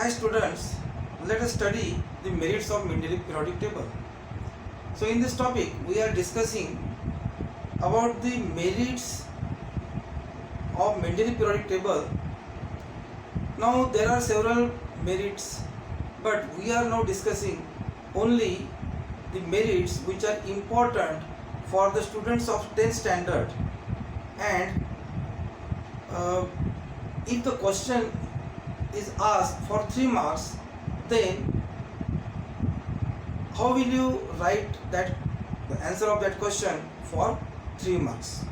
Hi students, let us study the merits of Mendeleev periodic table. So in this topic we are discussing about the merits of Mendeleev periodic table. Now there are several merits, but we are now discussing only the merits which are important for the students of 10th standard, and if the question is asked for 3 marks, then how will you write that the answer of that question for 3 marks?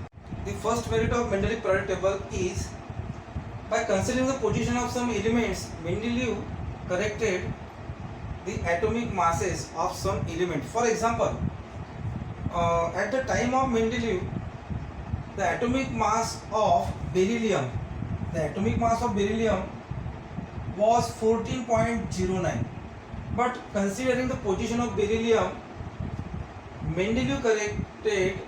The first merit of Mendeleev periodic table is by considering the position of some elements, Mendeleev corrected the atomic masses of some element. For example, at the time of Mendeleev, the atomic mass of beryllium was 14.09, but considering the position of beryllium, Mendeleev corrected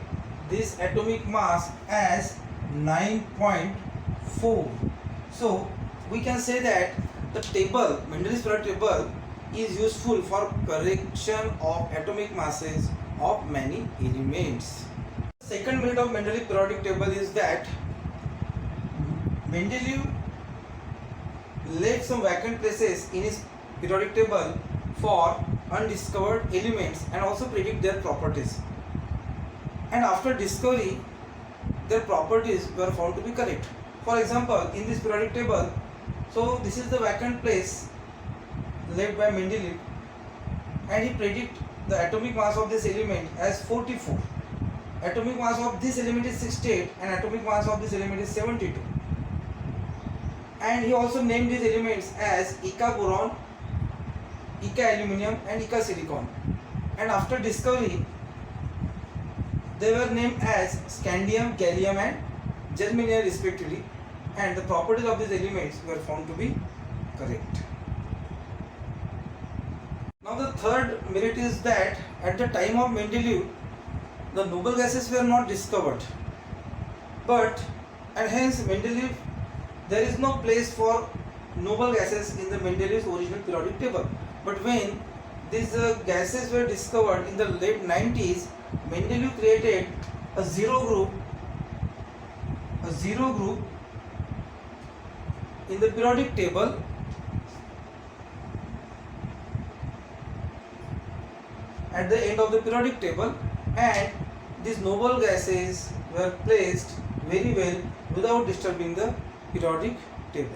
this atomic mass as 9.4. So we can say that the table, Mendeleev's periodic table, is useful for correction of atomic masses of many elements. Second merit of Mendeleev periodic table is that Mendeleev left some vacant places in his periodic table for undiscovered elements and also predict their properties. And after discovery, their properties were found to be correct. For example, in this periodic table, so this is the vacant place left by Mendeleev, and he predict the atomic mass of this element as 44. Atomic mass of this element is 68 and atomic mass of this element is 72. And he also named these elements as Eka boron, Eka aluminum and Eka silicon. And after discovery, they were named as scandium, gallium and germanium respectively, and the properties of these elements were found to be correct. Now the third merit is that at the time of Mendeleev, the noble gases were not discovered, and hence Mendeleev, there is no place for noble gases in the Mendeleev's original periodic table. But when these gases were discovered in the late 90s, Mendeleev created a zero group in the periodic table at the end of the periodic table, and these noble gases were placed very well without disturbing the periodic table.